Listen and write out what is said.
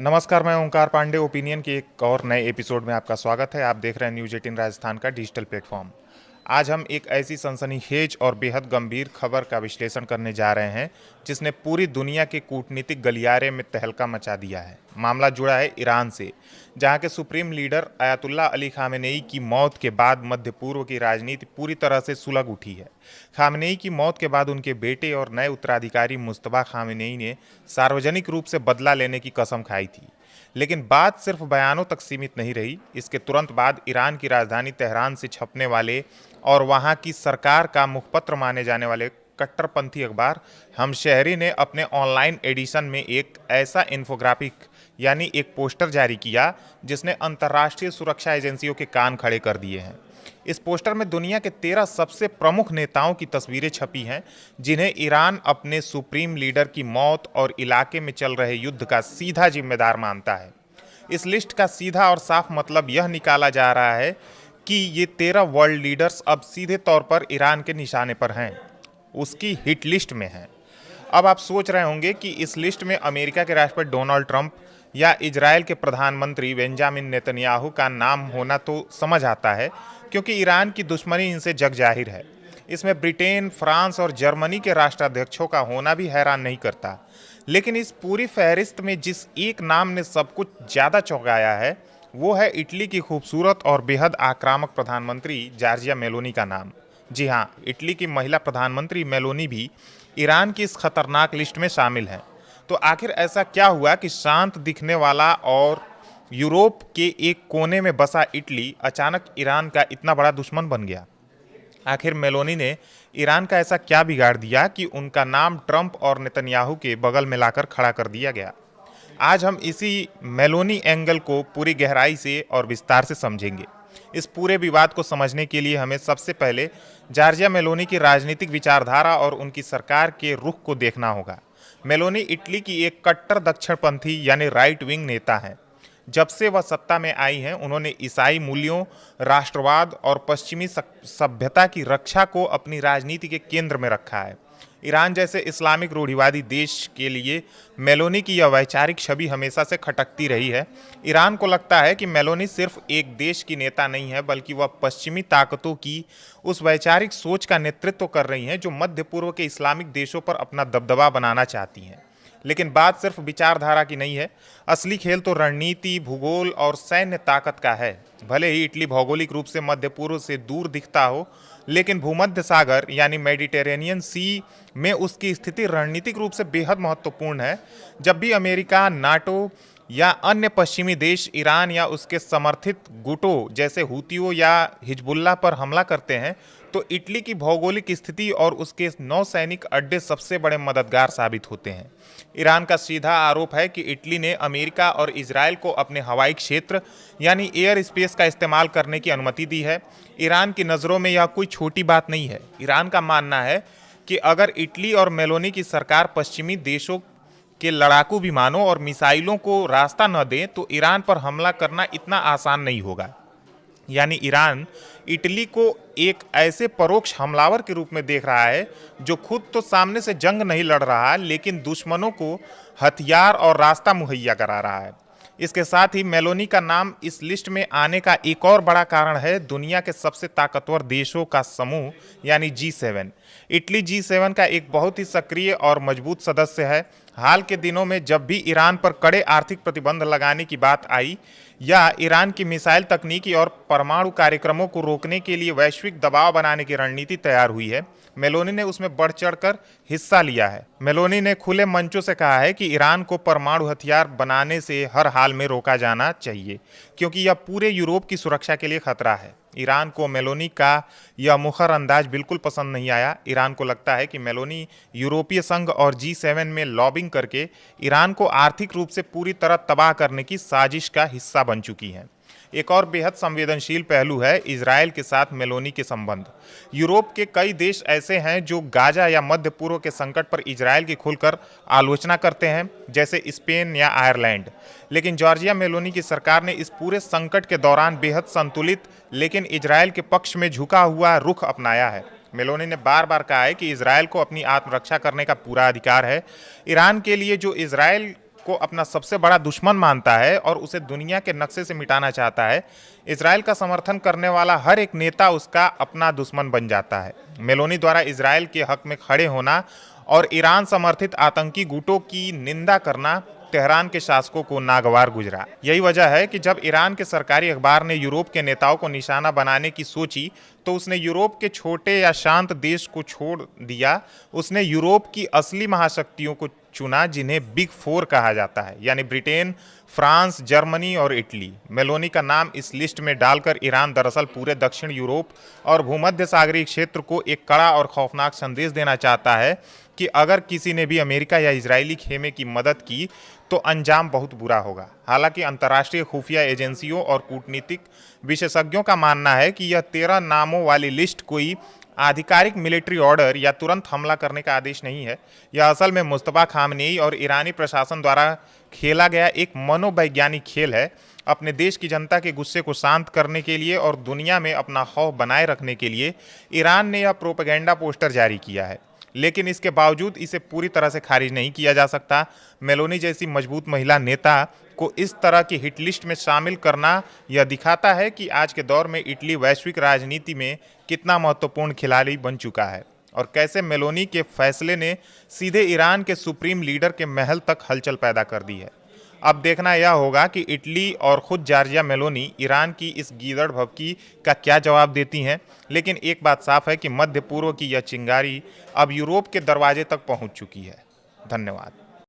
नमस्कार, मैं ओंकार पांडे। ओपिनियन के एक और नए एपिसोड में आपका स्वागत है। आप देख रहे हैं न्यूज़ 18 राजस्थान का डिजिटल प्लेटफॉर्म। आज हम एक ऐसी सनसनीखेज और बेहद गंभीर खबर का विश्लेषण करने जा रहे हैं जिसने पूरी दुनिया के कूटनीतिक गलियारे में तहलका मचा दिया है। मामला जुड़ा है ईरान से, जहां के supreme leader Ayatollah Ali Khamenei की मौत के बाद मध्य पूर्व की राजनीति पूरी तरह से सुलग उठी है। खामेनेई की मौत के बाद उनके बेटे और नए उत्तराधिकारी मुस्तफा खामेनेई ने सार्वजनिक रूप से बदला लेने की कसम खाई थी, लेकिन बात सिर्फ बयानों तक सीमित नहीं रही। इसके तुरंत बाद ईरान की राजधानी तेहरान से छपने वाले और वहां की सरकार का मुखपत्र माने जाने वाले कट्टरपंथी अखबार हमशहरी ने अपने ऑनलाइन एडिशन में एक ऐसा इन्फोग्राफिक यानी एक पोस्टर जारी किया जिसने अंतर्राष्ट्रीय सुरक्षा एजेंसियों के कान खड़े कर दिए हैं। इस पोस्टर में दुनिया के 13 सबसे प्रमुख नेताओं की तस्वीरें छपी हैं जिन्हें ईरान अपने सुप्रीम लीडर की मौत और इलाके में चल रहे युद्ध का सीधा जिम्मेदार मानता है। इस लिस्ट का सीधा और साफ मतलब यह निकाला जा रहा है कि ये 13 वर्ल्ड लीडर्स अब सीधे तौर पर ईरान के निशाने पर हैं, उसकी हिट लिस्ट में हैं। अब आप सोच रहे होंगे कि इस लिस्ट में अमेरिका के राष्ट्रपति डोनाल्ड ट्रंप या इजरायल के प्रधानमंत्री बेंजामिन नेतन्याहू का नाम होना तो समझ आता है, क्योंकि ईरान की दुश्मनी इनसे जग जाहिर है। इसमें ब्रिटेन, फ्रांस और जर्मनी के राष्ट्राध्यक्षों का होना भी हैरान नहीं करता। लेकिन इस पूरी फहरिस्त में जिस एक नाम ने सब कुछ ज़्यादा चौंकाया है वो है इटली की खूबसूरत और बेहद आक्रामक प्रधानमंत्री जॉर्जिया मेलोनी का नाम। जी हाँ, इटली की महिला प्रधानमंत्री मेलोनी भी ईरान की इस खतरनाक लिस्ट में शामिल हैं। तो आखिर ऐसा क्या हुआ कि शांत दिखने वाला और यूरोप के एक कोने में बसा इटली अचानक ईरान का इतना बड़ा दुश्मन बन गया? आखिर मेलोनी ने ईरान का ऐसा क्या बिगाड़ दिया कि उनका नाम ट्रंप और नेतन्याहू के बगल में लाकर खड़ा कर दिया गया? आज हम इसी मेलोनी एंगल को पूरी गहराई से और विस्तार से समझेंगे। इस पूरे विवाद को समझने के लिए हमें सबसे पहले जॉर्जिया मेलोनी की राजनीतिक विचारधारा और उनकी सरकार के रुख को देखना होगा। मेलोनी इटली की एक कट्टर दक्षिणपंथी यानी राइट विंग नेता हैं। जब से वह सत्ता में आई हैं, उन्होंने ईसाई मूल्यों, राष्ट्रवाद और पश्चिमी सभ्यता की रक्षा को अपनी राजनीति के केंद्र में रखा है। ईरान जैसे इस्लामिक रूढ़िवादी देश के लिए मेलोनी की यह वैचारिक छवि हमेशा से खटकती रही है। ईरान को लगता है कि मेलोनी सिर्फ एक देश की नेता नहीं है, बल्कि वह पश्चिमी ताकतों की उस वैचारिक सोच का नेतृत्व कर रही हैं जो मध्य पूर्व के इस्लामिक देशों पर अपना दबदबा बनाना चाहती हैं। लेकिन बात सिर्फ विचारधारा की नहीं है, असली खेल तो रणनीति, भूगोल और सैन्य ताकत का है। भले ही इटली भौगोलिक रूप से मध्य पूर्व से दूर दिखता हो, लेकिन भूमध्य सागर यानी मेडिटेरेनियन सी में उसकी स्थिति रणनीतिक रूप से बेहद महत्वपूर्ण है। जब भी अमेरिका, नाटो या अन्य पश्चिमी देश ईरान या उसके समर्थित गुटों जैसे हूतियों या हिजबुल्लाह पर हमला करते हैं, तो इटली की भौगोलिक स्थिति और उसके नौसैनिक अड्डे सबसे बड़े मददगार साबित होते हैं। ईरान का सीधा आरोप है कि इटली ने अमेरिका और इजरायल को अपने हवाई क्षेत्र यानी एयर स्पेस का इस्तेमाल करने की अनुमति दी है। ईरान की नज़रों में यह कोई छोटी बात नहीं है। ईरान का मानना है कि अगर इटली और मेलोनी की सरकार पश्चिमी देशों के लड़ाकू विमानों और मिसाइलों को रास्ता न दें तो ईरान पर हमला करना इतना आसान नहीं होगा। यानी ईरान इटली को एक ऐसे परोक्ष हमलावर के रूप में देख रहा है जो खुद तो सामने से जंग नहीं लड़ रहा, लेकिन दुश्मनों को हथियार और रास्ता मुहैया करा रहा है। इसके साथ ही मेलोनी का नाम इस लिस्ट में आने का एक और बड़ा कारण है दुनिया के सबसे ताकतवर देशों का समूह यानी G7। इटली G7 का एक बहुत ही सक्रिय और मजबूत सदस्य है। हाल के दिनों में जब भी ईरान पर कड़े आर्थिक प्रतिबंध लगाने की बात आई या ईरान की मिसाइल तकनीकी और परमाणु कार्यक्रमों को रोकने के लिए वैश्विक दबाव बनाने की रणनीति तैयार हुई है, मेलोनी ने उसमें बढ़ चढ़कर हिस्सा लिया है। मेलोनी ने खुले मंचों से कहा है कि ईरान को परमाणु हथियार बनाने से हर हाल में रोका जाना चाहिए, क्योंकि यह पूरे यूरोप की सुरक्षा के लिए खतरा है। ईरान को मेलोनी का यह मुखर अंदाज बिल्कुल पसंद नहीं आया। ईरान को लगता है कि मेलोनी यूरोपीय संघ और G7 में लॉबिंग करके ईरान को आर्थिक रूप से पूरी तरह तबाह करने की साजिश का हिस्सा बन चुकी हैं। एक और बेहद संवेदनशील पहलू है इजरायल के साथ मेलोनी के संबंध। यूरोप के कई देश ऐसे हैं जो गाजा या मध्य पूर्व के संकट पर इजरायल की खुलकर आलोचना करते हैं, जैसे स्पेन या आयरलैंड। लेकिन जॉर्जिया मेलोनी की सरकार ने इस पूरे संकट के दौरान बेहद संतुलित लेकिन इजरायल के पक्ष में झुका हुआ रुख अपनाया है। मेलोनी ने बार बार कहा है कि इजरायल को अपनी आत्मरक्षा करने का पूरा अधिकार है। ईरान के लिए जो इजरायल को अपना सबसे बड़ा दुश्मन मानता है और उसे दुनिया के नक्शे से मिटाना चाहता है, इजराइल का समर्थन करने वाला हर एक नेता उसका अपना दुश्मन बन जाता है। मेलोनी द्वारा इजराइल के हक में खड़े होना और ईरान समर्थित आतंकी गुटों की निंदा करना तेहरान के शासकों को नागवार गुजरा। यही वजह है कि जब ईरान के सरकारी अखबार ने यूरोप के नेताओं को निशाना बनाने की सोची तो उसने यूरोप के छोटे या शांत देश को छोड़ दिया। उसने यूरोप की असली महाशक्तियों को चुना, जिन्हें बिग फोर कहा जाता है, यानी ब्रिटेन, फ्रांस, जर्मनी और इटली। मेलोनी का नाम इस लिस्ट में डालकर ईरान दरअसल पूरे दक्षिण यूरोप और भूमध्य सागरीय क्षेत्र को एक कड़ा और खौफनाक संदेश देना चाहता है कि अगर किसी ने भी अमेरिका या इजरायली खेमे की मदद की तो अंजाम बहुत बुरा होगा। हालांकि अंतर्राष्ट्रीय खुफिया एजेंसियों और कूटनीतिक विशेषज्ञों का मानना है कि यह 13 नामों वाली लिस्ट कोई आधिकारिक मिलिट्री ऑर्डर या तुरंत हमला करने का आदेश नहीं है। यह असल में मुस्तफा खामनेई और ईरानी प्रशासन द्वारा खेला गया एक मनोवैज्ञानिक खेल है। अपने देश की जनता के गुस्से को शांत करने के लिए और दुनिया में अपना खौफ बनाए रखने के लिए ईरान ने यह प्रोपेगेंडा पोस्टर जारी किया है, लेकिन इसके बावजूद इसे पूरी तरह से खारिज नहीं किया जा सकता। मेलोनी जैसी मजबूत महिला नेता को इस तरह की हिट लिस्ट में शामिल करना यह दिखाता है कि आज के दौर में इटली वैश्विक राजनीति में कितना महत्वपूर्ण खिलाड़ी बन चुका है और कैसे मेलोनी के फैसले ने सीधे ईरान के सुप्रीम लीडर के महल तक हलचल पैदा कर दी है। अब देखना यह होगा कि इटली और खुद जॉर्जिया मेलोनी ईरान की इस गीदड़ भभकी का क्या जवाब देती हैं। लेकिन एक बात साफ है कि मध्य पूर्व की यह चिंगारी अब यूरोप के दरवाजे तक पहुंच चुकी है। धन्यवाद।